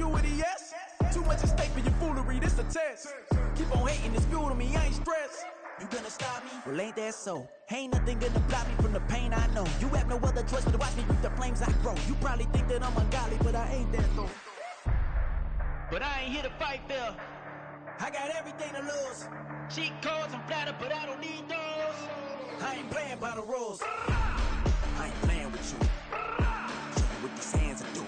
ambiguity, yes? Too much at stake for your foolery, this a test. Keep on hating, it's fuel to me, I ain't stressed. You gonna stop me? Well, ain't that so? Ain't nothing gonna block me from the pain I know. You have no other choice but to watch me reap the flames I grow. You probably think that I'm ungodly, but I ain't that though. But I ain't here to fight fair. I got everything to lose. Cheat codes and flatter, but I don't need those. I ain't playing by the rules. I ain't playing with you. Show you what these hands are doing.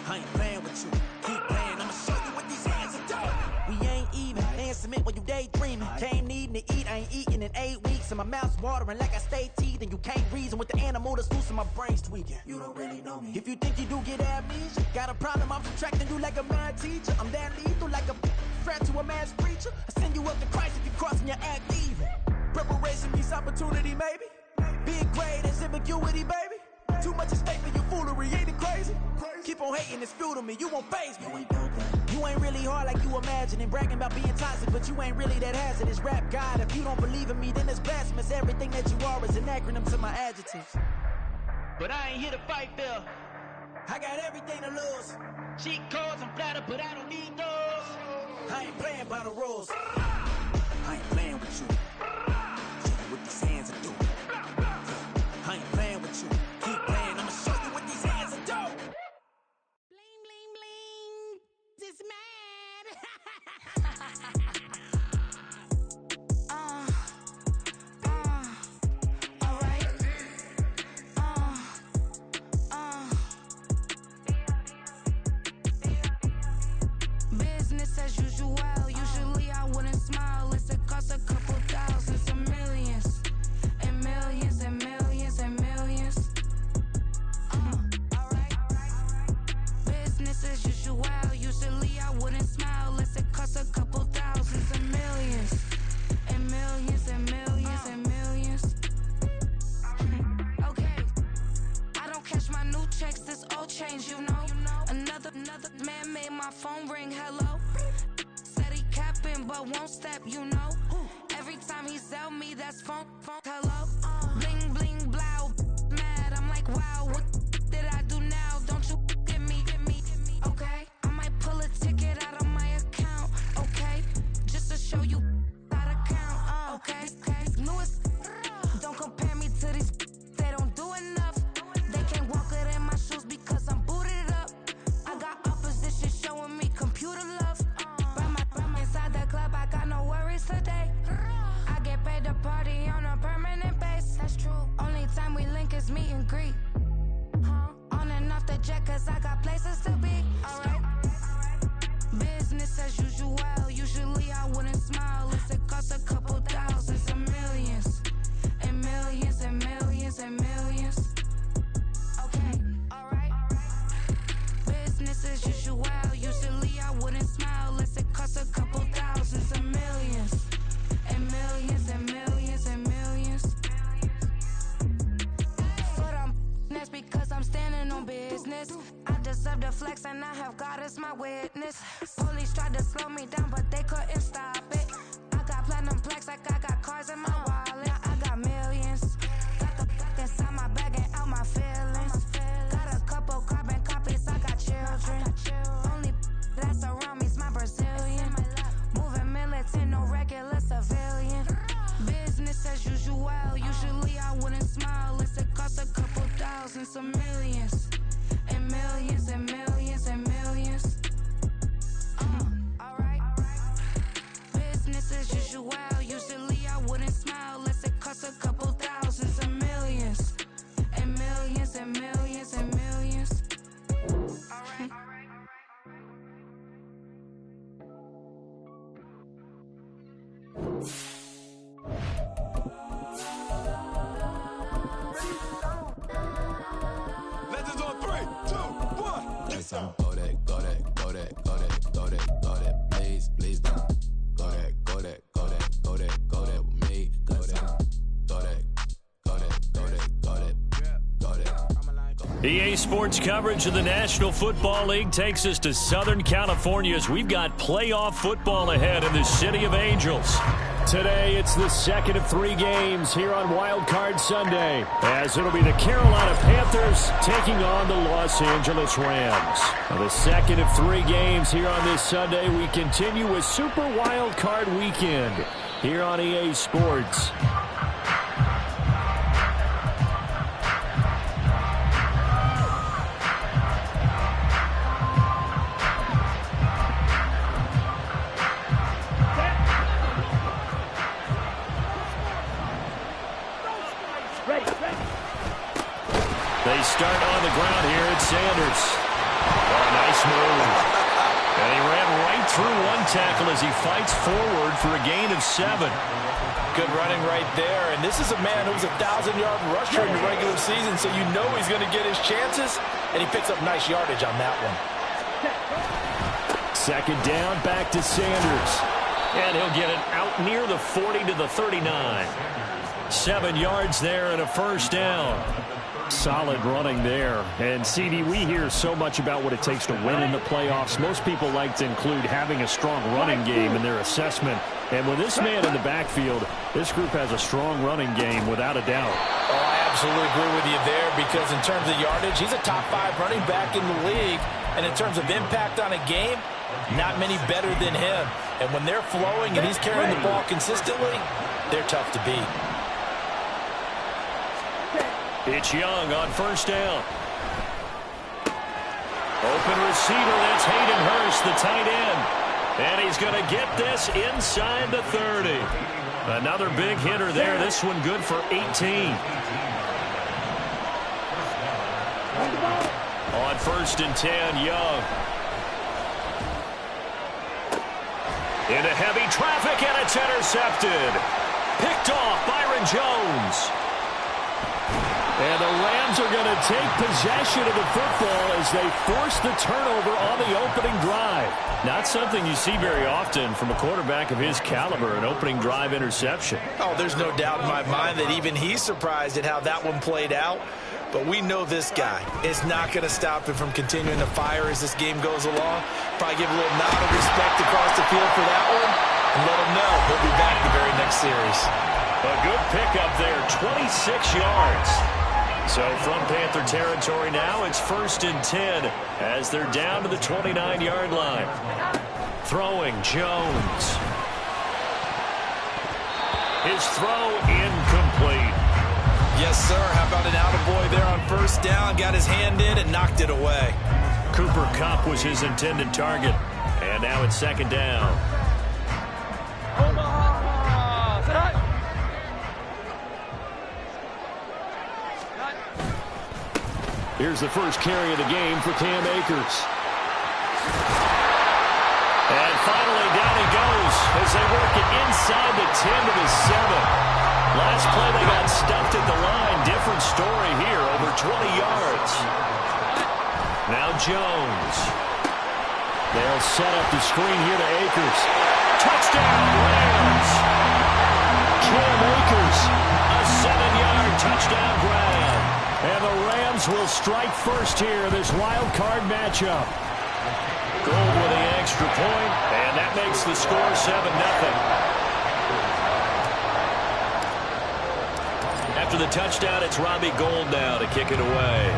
I ain't playing with you. Keep playing, I'ma show you what these hands are doing. We ain't even. Laying cement while you daydreaming. Came needing to eat, I ain't eating in 8 weeks. And my mouth's watering like I stay teeth. And you can't reason with the animal that's loose and my brain's tweaking. You don't really know me. If you think you do get amnesia, got a problem, I'm subtracting you like a mad teacher. I'm that lethal like a threat to a mass preacher. I send you up to Christ if you crossing your act even. Preparation means opportunity, maybe. Big grade is ambiguity, baby. Too much at stake for your foolery, ain't it crazy? Keep on hating, it's fuel to me, you won't faze me. You ain't really hard like you imagining. Bragging about being toxic, but you ain't really that hazardous. Rap God, if you don't believe in me, then it's blasphemous. Everything that you are is an acronym to my adjectives. But I ain't here to fight fair. I got everything to lose. Cheat codes and flatter, but I don't need those. I ain't playing by the rules. I ain't playing with you. Show you what these hands are doing. I ain't playing with you. Keep playing, I'ma show you what these hands are doing. Bling, bling, bling. This mad. Alright. Business as usual. Usually I wouldn't smile. It's a cost a couple thousands of millions. And millions and millions and millions. Alright. Business as usual. Usually I wouldn't smile. Unless it costs a couple thousands of millions. And millions and millions and millions. Okay. I don't cash my new checks, this old change, you know. Another man made my phone ring, hello. Said he capping but won't step, you know. Every time he sell me, that's phone, hello. Bling, bling, blow, mad, I'm like, wow, what did I do now? Don't you get me, okay? I might pull a ticket out of my account, okay? Just to show you how to count, okay? Newest, don't compare me to these, they don't do enough. They can't walk it in my shoes because I'm booted up. I got opposition showing me computer love. From inside the club, I got no worries today. I get paid to party on a permanent base. That's true. Only time we link is meet and greet. On and off the jet, cause I got places to be. Alright. Business as usual. Usually I wouldn't smile. Unless it costs a couple thousands of millions. And millions and millions and millions. Okay, alright. Business as usual. Usually I wouldn't smile unless it costs a couple thousands of millions. And millions and millions and millions. But that's because I'm standing on business. I deserve the flex and I have God as my witness. Police tried to slow me down but they couldn't stop it. I got platinum plaques like I got cars in my wallet. I got millions. Got the fuck inside my bag and out my feelings. Got a couple carbon copies, I got children. Only that's around me's my Brazilian. Moving militant, no regular civilian. Business as usual. Usually I wouldn't smile unless it costs a couple thousands of millions. And millions and millions and millions. Alright. Business as usual. Usually I wouldn't smile unless it costs a couple thousands of millions. And millions and millions and millions. Alright. Legends on 3, 2, 1. Get some. Go that, go that, go that, go that, go that, go that. Please, please don't. Go that, go that, go that, go that, go that with me. Go that, go that, go that, go that, go that, go that. EA Sports coverage of the National Football League takes us to Southern California as we've got playoff football ahead in the City of Angels. Today, it's the second of 3 games here on Wild Card Sunday, as it'll be the Carolina Panthers taking on the Los Angeles Rams. The second of 3 games here on this Sunday. We continue with Super Wild Card Weekend here on EA Sports. They start on the ground here. It's Sanders. Oh, nice move. And he ran right through one tackle as he fights forward for a gain of 7. Good running right there. And this is a man who's a 1,000-yard rusher in the regular season, so you know he's going to get his chances, and he picks up nice yardage on that one. Second down, back to Sanders. And he'll get it out near the 40 to the 39. 7 yards there and a first down. Solid running there. And, CD, we hear so much about what it takes to win in the playoffs. Most people like to include having a strong running game in their assessment. And with this man in the backfield, this group has a strong running game without a doubt. Oh, I absolutely agree with you there, because in terms of yardage, he's a top 5 running back in the league. And in terms of impact on a game, not many better than him. And when they're flowing and he's carrying the ball consistently, they're tough to beat. It's Young on first down. Open receiver, that's Hayden Hurst, the tight end. And he's going to get this inside the 30. Another big hitter there. This one good for 18. On first and 10, Young. Into heavy traffic, and it's intercepted. Picked off Byron Jones. And the Rams are going to take possession of the football as they force the turnover on the opening drive. Not something you see very often from a quarterback of his caliber, an opening drive interception. Oh, there's no doubt in my mind that even he's surprised at how that one played out. But we know this guy is not going to stop him from continuing to fire as this game goes along. Probably give a little nod of respect across the field for that one, and let him know he'll be back the very next series. A good pickup there, 26 yards. So from Panther territory now, it's first and 10 as they're down to the 29-yard line. Throwing, Jones. His throw incomplete. Yes, sir. How about an attaboy there on first down? Got his hand in and knocked it away. Cooper Kupp was his intended target. And now it's second down. Here's the first carry of the game for Cam Akers. And finally down he goes as they work it inside the 10 to the 7. Last play they got stuffed at the line. Different story here, over 20 yards. Now Jones. They'll set up the screen here to Akers. Touchdown, Rams! Cam Akers, a 7-yard touchdown grab. And the Rams will strike first here in this wild card matchup. Gold with the extra point, and that makes the score 7-0. After the touchdown, it's Robbie Gould now to kick it away.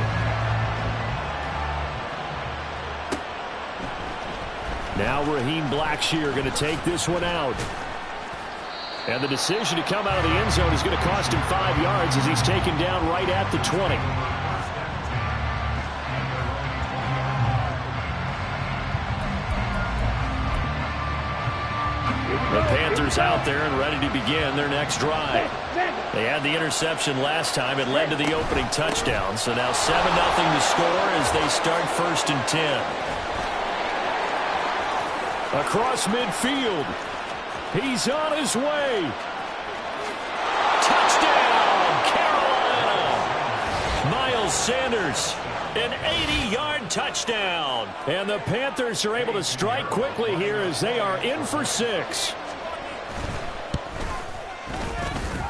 Now Raheem Blackshear going to take this one out. And the decision to come out of the end zone is going to cost him 5 yards as he's taken down right at the 20. The Panthers out there and ready to begin their next drive. They had the interception last time. It led to the opening touchdown. So now 7-0 to score as they start first and 10. Across midfield. He's on his way. Touchdown, Carolina. Miles Sanders, an 80-yard touchdown. And the Panthers are able to strike quickly here as they are in for 6.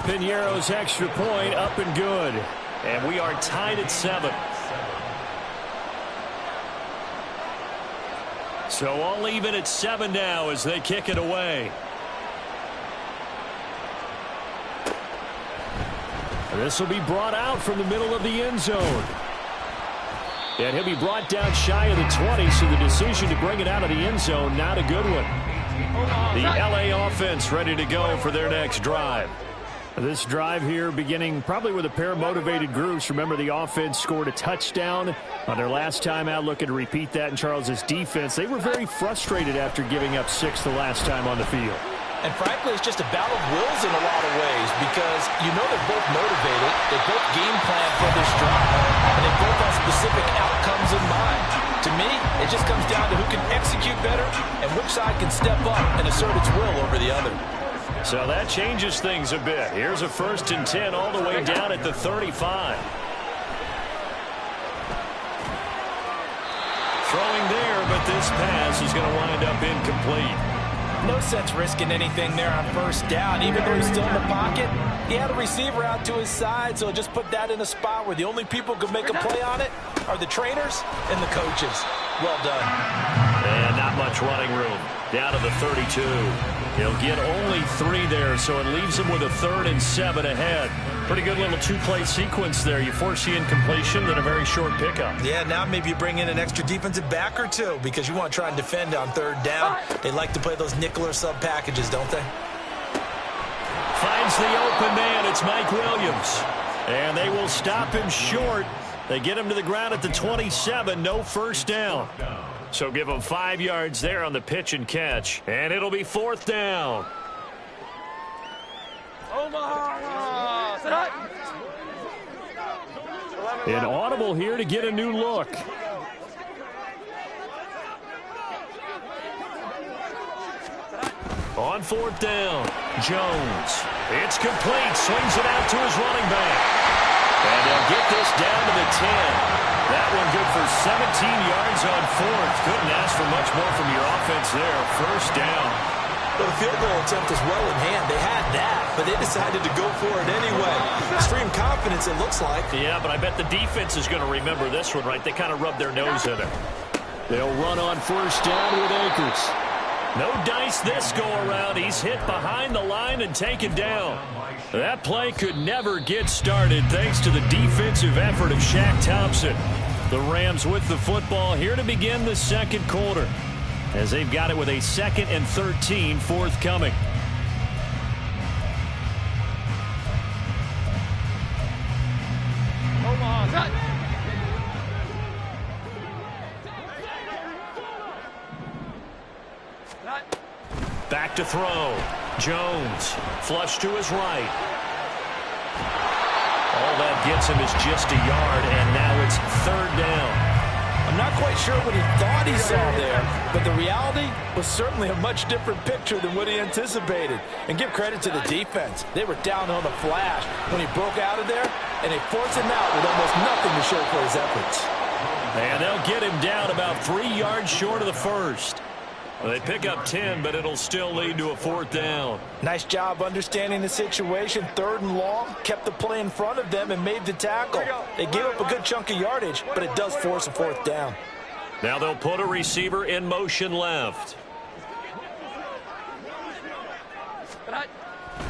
Piñeiro's extra point up and good. And we are tied at 7. So all even at 7 now as they kick it away. This will be brought out from the middle of the end zone. And he'll be brought down shy of the 20, so the decision to bring it out of the end zone, not a good one. The LA offense ready to go for their next drive. This drive here beginning probably with a pair of motivated groups. Remember, the offense scored a touchdown on their last time out, looking to repeat that in Charles's defense. They were very frustrated after giving up 6 the last time on the field. And frankly, it's just a battle of wills in a lot of ways because you know they're both motivated, they both game plan for this drive, and they both have specific outcomes in mind. To me, it just comes down to who can execute better and which side can step up and assert its will over the other. So that changes things a bit. Here's a 1st and 10 all the way down at the 35. Throwing there, but this pass is going to wind up incomplete. No sense risking anything there on 1st down. Even though he's still in the pocket, he had a receiver out to his side, so just put that in a spot where the only people who can make a play on it are the trainers and the coaches. Well done. And not much running room. Down to the 32. He'll get only 3 there, so it leaves him with a 3rd and 7 ahead. Pretty good little 2-play sequence there. You force the incompletion, then a very short pickup. Yeah, now maybe you bring in an extra defensive back or 2 because you want to try and defend on 3rd down. They like to play those nickel or sub packages, don't they? Finds the open man. It's Mike Williams. And they will stop him short. They get him to the ground at the 27. No 1st down. So give him 5 yards there on the pitch and catch. And it'll be 4th down. An audible here to get a new look. On 4th down, Jones. It's complete. Swings it out to his running back. And they'll get this down to the 10. That one good for 17 yards on 4th. Couldn't ask for much more from your offense there. 1st down. Well, the field goal attempt is well in hand. They had that, but they decided to go for it anyway. Extreme confidence, it looks like. Yeah, but I bet the defense is going to remember this one, right? They kind of rubbed their nose in it. They'll run on 1st down with Akers. No dice this go-around. He's hit behind the line and taken down. That play could never get started thanks to the defensive effort of Shaq Thompson. The Rams with the football here to begin the 2nd quarter, as they've got it with a 2nd and 13 forthcoming. Back to throw. Jones, flush to his right. All that gets him is just a yard, and now it's 3rd down. I'm not quite sure what he thought he saw there, but the reality was certainly a much different picture than what he anticipated. And give credit to the defense. They were down on the flash when he broke out of there, and they forced him out with almost nothing to show for his efforts. And they'll get him down about 3 yards short of the 1st. They pick up 10, but it'll still lead to a 4th down. Nice job understanding the situation. 3rd and long, kept the play in front of them and made the tackle. They gave up a good chunk of yardage, but it does force a 4th down. Now they'll put a receiver in motion left.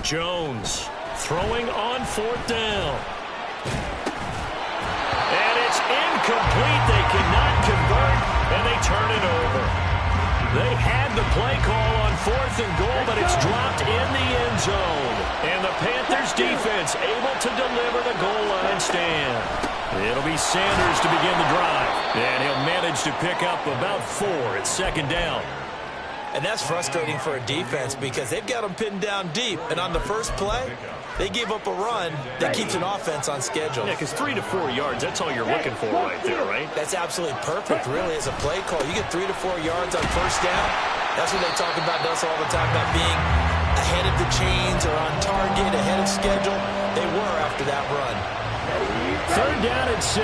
Jones throwing on 4th down. And it's incomplete. They cannot convert, and they turn it over. They had the play call on 4th and goal, but it's dropped in the end zone. And the Panthers defense able to deliver the goal line stand. It'll be Sanders to begin the drive. And he'll manage to pick up about 4 at 2nd down. And that's frustrating for a defense because they've got them pinned down deep. And on the first play, they give up a run that keeps an offense on schedule. Yeah, because 3 to 4 yards, that's all you're looking for right there, right? That's absolutely perfect, really, as a play call. You get 3 to 4 yards on 1st down. That's what they talk about us all the time, about being ahead of the chains or on target, ahead of schedule. They were after that run. 3rd down and 6.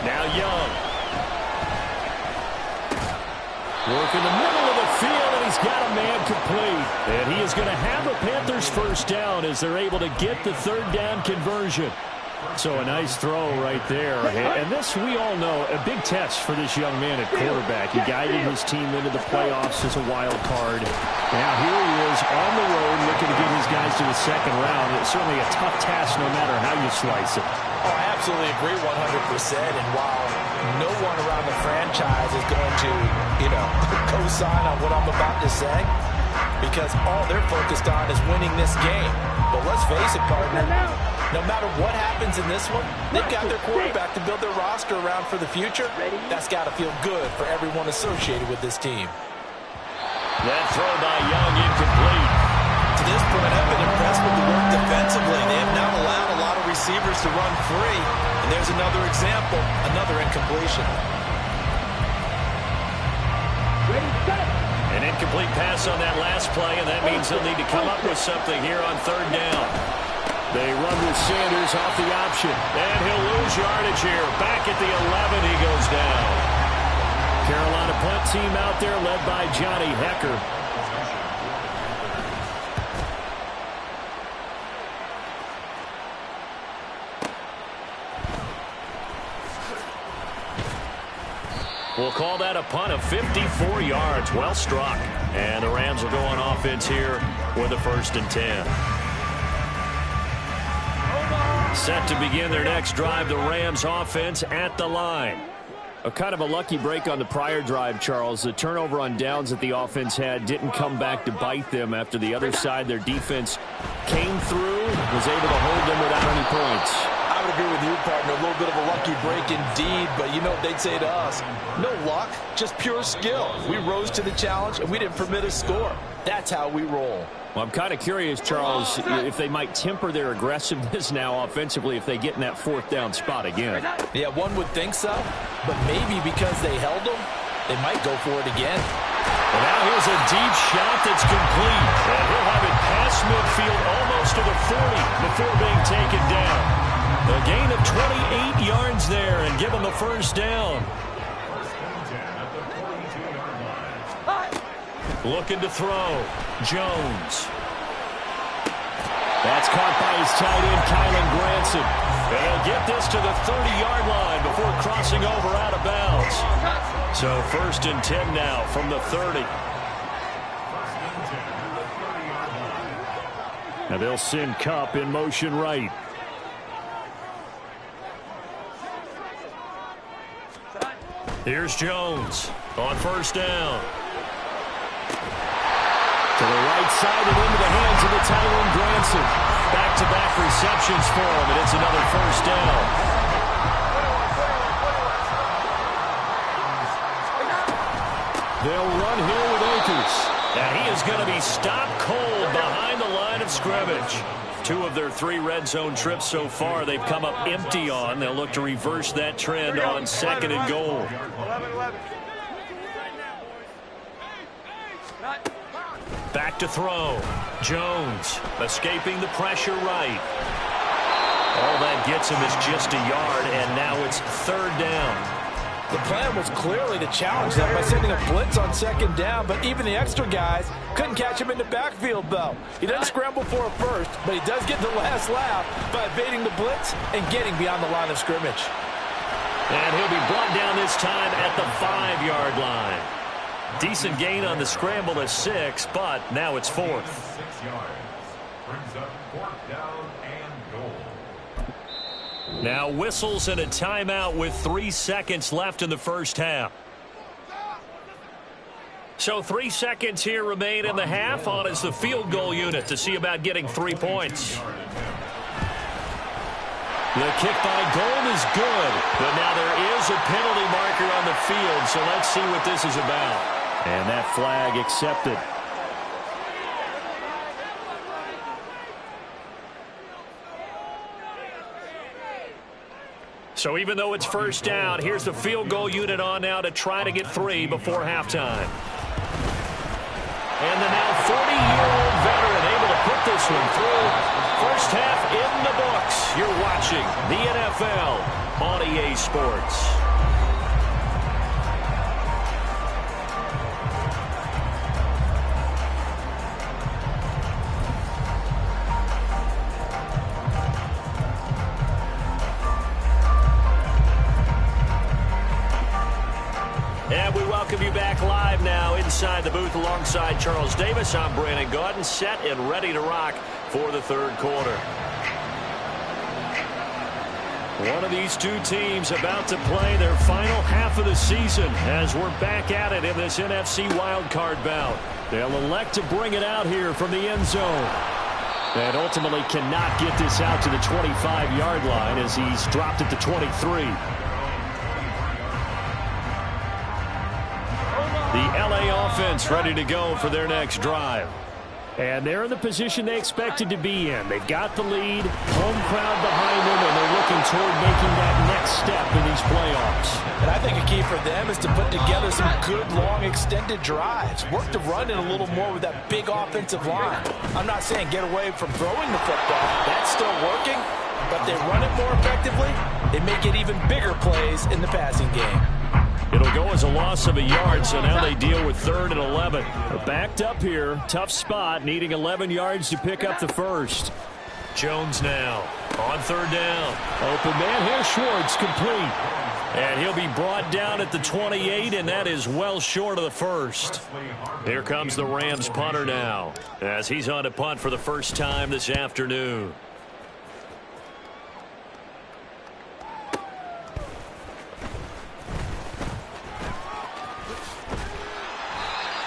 Now Young. Work in the middle of the field, and he's got a man complete. And he is going to have a Panthers 1st down as they're able to get the 3rd down conversion. So a nice throw right there. And this, we all know, a big test for this young man at quarterback. He guided his team into the playoffs as a wild card. Now here he is on the road looking to get his guys to the second round. It's certainly a tough task no matter how you slice it. Oh, I absolutely agree 100%. And while no one around the franchise is going to, co-sign on what I'm about to say, because all they're focused on is winning this game. But let's face it, partner, no matter what happens in this one, they've got their quarterback to build their roster around for the future. That's got to feel good for everyone associated with this team. That throw by Young incomplete. To this point, I've been impressed with the work defensively. They have not allowed a lot of receivers to run free. And there's another example, another incompletion. An incomplete pass on that last play, and that means they'll need to come up with something here on third down. They run with Sanders off the option, and he'll lose yardage here. Back at the 11, he goes down. Carolina punt team out there led by Johnny Hecker. We'll call that a punt of 54 yards. Well struck. And the Rams will go on offense here with a 1st and 10. Set to begin their next drive, the Rams offense at the line. A kind of a lucky break on the prior drive, Charles. The turnover on downs that the offense had didn't come back to bite them after the other side. Their defense came through, was able to hold them without any points. I would agree with you, partner. A little bit of a lucky break indeed, but you know what they'd say to us? No luck, just pure skill. We rose to the challenge, and we didn't permit a score. That's how we roll. Well, I'm kind of curious, Charles, if they might temper their aggressiveness now offensively if they get in that 4th down spot again. Yeah, one would think so, but maybe because they held them, they might go for it again. And now here's a deep shot that's complete. And he'll have it past midfield almost to the 40 before being taken down. A gain of 28 yards there and give them the 1st down. Looking to throw. Jones. That's caught by his tight end, Kylan Granson. And he'll get this to the 30-yard line before crossing over out of bounds. So 1st and 10 now from the 30. Now they'll send Kupp in motion right. Here's Jones on 1st down. To the right side and into the hands of the tight end, Granson. Back-to-back receptions for him, and it's another 1st down. They'll run here with Akers. And he is going to be stopped cold behind the line of scrimmage. 2 of their 3 red zone trips so far they've come up empty on. They'll look to reverse that trend on 2nd and goal. Back to throw. Jones escaping the pressure right. All that gets him is just a yard, and now it's 3rd down. The plan was clearly to challenge them by sending a blitz on 2nd down, but even the extra guys couldn't catch him in the backfield, though. He doesn't scramble for a first, but he does get the last laugh by evading the blitz and getting beyond the line of scrimmage. And he'll be brought down this time at the 5-yard line. Decent gain on the scramble to 6, but now it's 4th. 6 yards. Brings up 4th down and goal. Now whistles and a timeout with 3 seconds left in the 1st half. So 3 seconds here remain in the half. On is the field goal unit to see about getting 3 points. The kick by Gold is good, but now there is a penalty marker on the field, so let's see what this is about. And that flag accepted. So even though it's 1st down, here's the field goal unit on now to try to get 3 before halftime. And the now 40-year-old veteran able to put this one through. 1st half in the books. You're watching the NFL on EA Sports. inside the booth alongside Charles Davis. I'm Brandon Gaudin, set and ready to rock for the third quarter. One of these two teams about to play their final half of the season as we're back at it in this NFC wildcard bout. They'll elect to bring it out here from the end zone. And ultimately cannot get this out to the 25-yard line as he's dropped it to 23. The LA offense ready to go for their next drive. And they're in the position they expected to be in. They've got the lead, home crowd behind them, and they're looking toward making that next step in these playoffs. And I think a key for them is to put together some good, long, extended drives. Work the run in a little more with that big offensive line. I'm not saying get away from throwing the football. That's still working, but they run it more effectively. They make it even bigger plays in the passing game. It'll go as a loss of a yard, so now they deal with 3rd and 11. They're backed up here. Tough spot, needing 11 yards to pick up the first. Jones now on 3rd down. Open man here, Schwartz, complete. And he'll be brought down at the 28, and that is well short of the first. Here comes the Rams punter now, as he's on to punt for the first time this afternoon.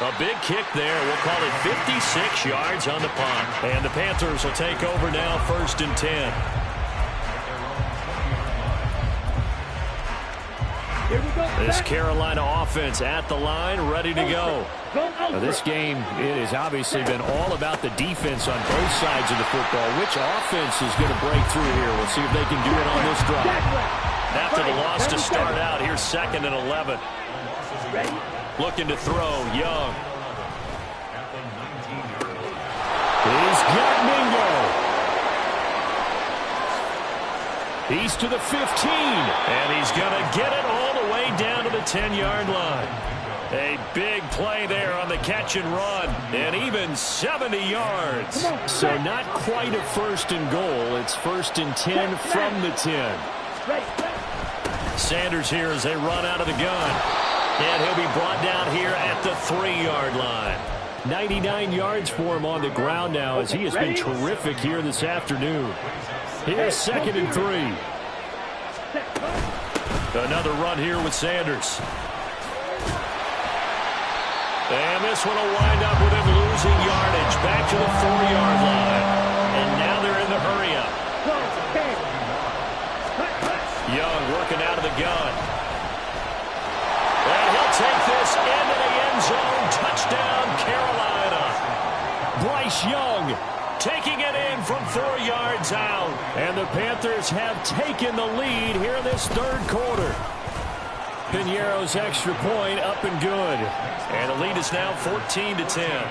A big kick there. We'll call it 56 yards on the punt. And the Panthers will take over now, 1st and 10. This Carolina offense at the line, ready to go. Now, this game, it has obviously been all about the defense on both sides of the football. Which offense is going to break through here? We'll see if they can do it on this drive. After the loss to start out, here's 2nd and 11. Looking to throw, Young. He's got Mingo. He's to the 15, and he's going to get it all the way down to the 10-yard line. A big play there on the catch and run, and even 70 yards. So not quite a 1st and goal. It's 1st and 10 from the 10. Sanders here as they run out of the gun. And he'll be brought down here at the 3-yard line. 99 yards for him on the ground now as he has been terrific here this afternoon. Here's 2nd and 3. Another run here with Sanders. And this one will wind up with him losing yardage back to the 4-yard line. And now they're in the hurry-up. Young working out of the gun. And he'll take this into the end zone. Touchdown, Carolina. Bryce Young taking it in from 4 yards out. And the Panthers have taken the lead here in this third quarter. Piñeiro's extra point up and good. And the lead is now 14-10.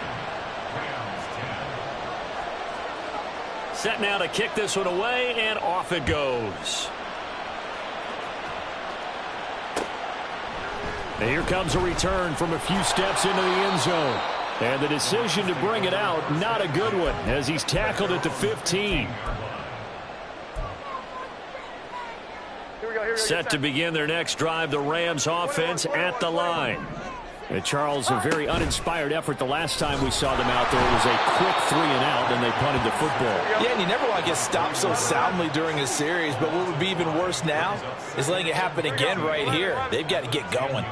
Set now to kick this one away, and off it goes. And here comes a return from a few steps into the end zone. And the decision to bring it out, not a good one, as he's tackled at the 15. Set to begin their next drive, the Rams offense at the line. And Charles, a very uninspired effort the last time we saw them out there. It was a quick 3 and out, and they punted the football. Yeah, and you never want to get stopped so soundly during a series, but what would be even worse now is letting it happen again right here. They've got to get going.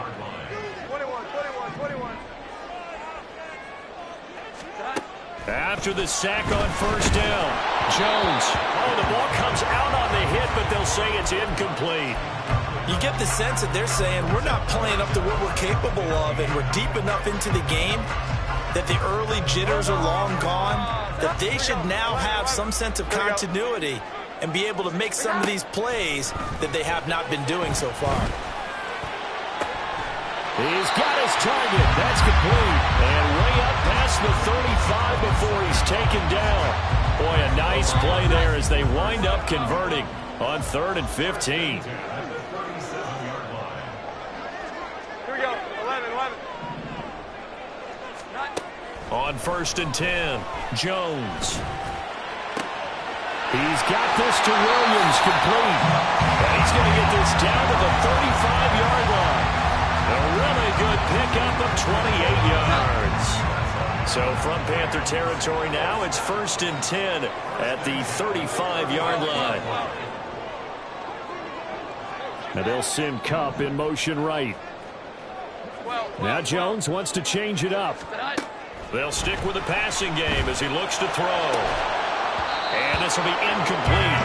After the sack on 1st down, Jones. Oh, the ball comes out on the hit, but they'll say it's incomplete. You get the sense that they're saying we're not playing up to what we're capable of, and we're deep enough into the game that the early jitters are long gone, that they should now have some sense of continuity and be able to make some of these plays that they have not been doing so far. He's got his target. That's complete. And way up past the 35 before he's taken down. Boy, a nice play there as they wind up converting on 3rd and 15. Here we go. 11. On 1st and 10, Jones. He's got this to Williams, complete. And he's going to get this down to the 35-yard line. A really good pick pickup of 28 yards. So from Panther territory now, it's 1st and 10 at the 35-yard line. And they'll send Kupp in motion right. Now Jones wants to change it up. They'll stick with the passing game as he looks to throw. And this will be incomplete.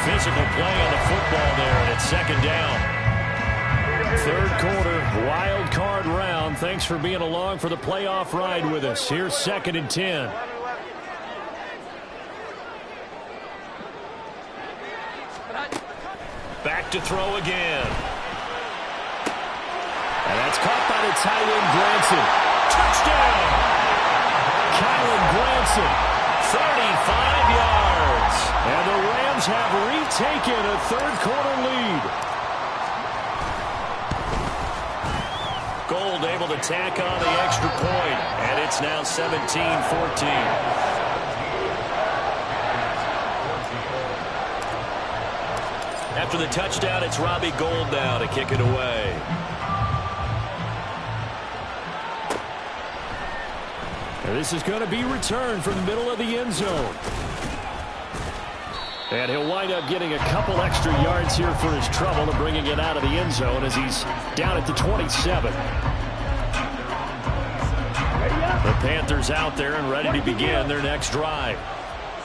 Physical play on the football there, and it's 2nd down. 3rd quarter, wild card round. Thanks for being along for the playoff ride with us. Here's 2nd and 10. Back to throw again. And that's caught by the tight end, Granson. Touchdown! Kylan Granson, 35 yards. And the Rams have retaken a 3rd quarter lead. Gold able to tack on the extra point, and it's now 17-14. After the touchdown, it's Robbie Gould now to kick it away. And this is going to be returned from the middle of the end zone. And he'll wind up getting a couple extra yards here for his trouble and bringing it out of the end zone as he's down at the 27. The Panthers out there and ready to begin their next drive.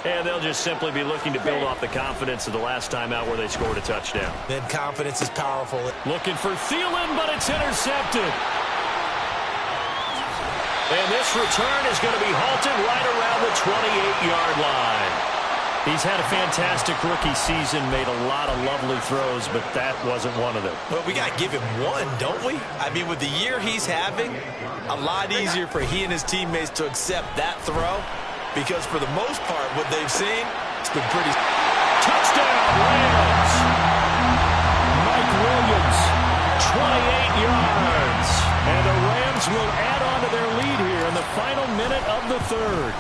And they'll just simply be looking to build off the confidence of the last time out where they scored a touchdown. Then confidence is powerful. Looking for Thielen, but it's intercepted. And this return is going to be halted right around the 28-yard line. He's had a fantastic rookie season, made a lot of lovely throws, but that wasn't one of them. Well, we got to give him one, don't we? I mean, with the year he's having, a lot easier for he and his teammates to accept that throw. Because for the most part, what they've seen, it's been pretty... Touchdown, Rams! Mike Williams, 28 yards. And the Rams will add on to their lead here in the final minute of the 3rd.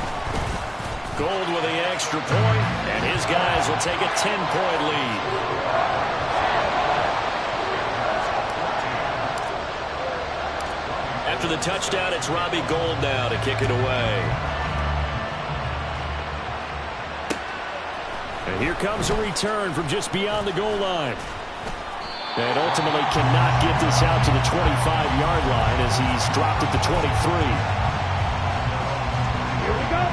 Gould with the extra point, and his guys will take a 10-point lead. After the touchdown, it's Robbie Gould now to kick it away. And here comes a return from just beyond the goal line. And ultimately cannot get this out to the 25-yard line as he's dropped at the 23.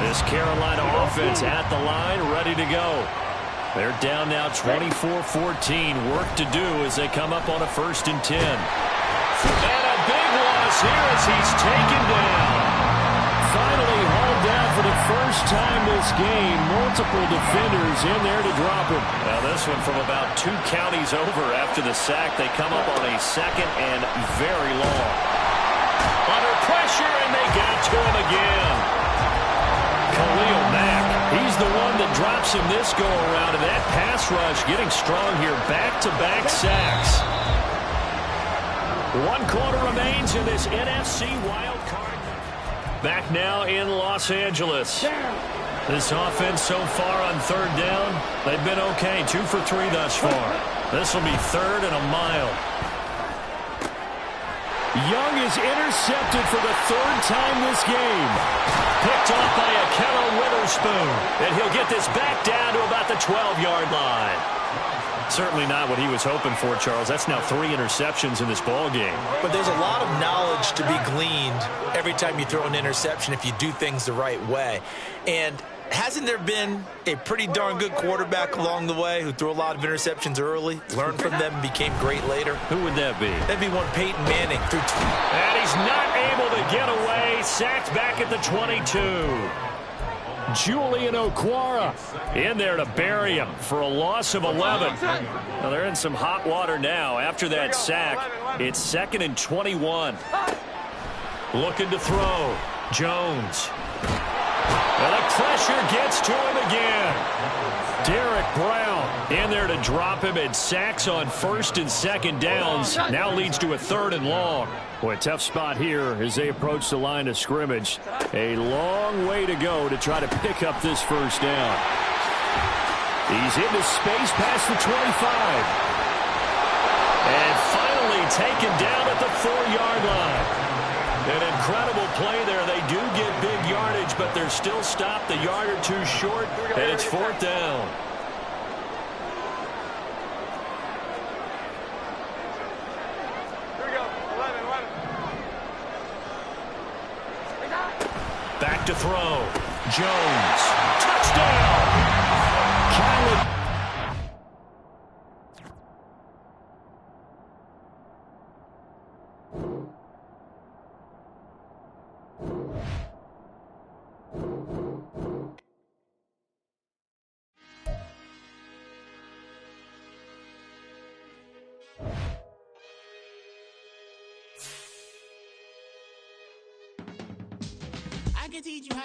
This Carolina offense at the line, ready to go. They're down now 24-14. Work to do as they come up on a 1st and 10. And a big loss here as he's taken down. Finally hauled down for the first time this game. Multiple defenders in there to drop him. Now this one from about 2 counties over after the sack. They come up on a 2nd and very long. Under pressure, and they got to him again. Khalil Mack, he's the one that drops him this go-around. And that pass rush getting strong here. Back-to-back sacks. 1 quarter remains in this NFC wild card. Back now in Los Angeles. This offense so far on 3rd down, they've been okay. 2 for 3 thus far. This will be 3rd and a mile. Young is intercepted for the 3rd time this game. Picked off by Akello Witherspoon. And he'll get this back down to about the 12-yard line. Certainly not what he was hoping for, Charles. That's now 3 interceptions in this ball game. But there's a lot of knowledge to be gleaned every time you throw an interception if you do things the right way. And hasn't there been a pretty darn good quarterback along the way who threw a lot of interceptions early, learned from them, and became great later? Who would that be? That'd be one Peyton Manning. And he's not able to get away. Sacked back at the 22. Julian Okwara in there to bury him for a loss of 11. Now they're in some hot water now. After that sack, it's 2nd and 21. Looking to throw. Jones. And the pressure gets to him again. Derek Brown in there to drop him, and sacks on 1st and 2nd downs. Now leads to a 3rd and long. Boy, tough spot here as they approach the line of scrimmage. A long way to go to try to pick up this 1st down. He's into space past the 25. And finally taken down at the 4-yard line. An incredible play there. They do get big yardage, but they're still stopped a yard or two short, and it's 4th down. Here we go. 11, 11. Back to throw. Jones. Touchdown. Khaled. I can teach you how.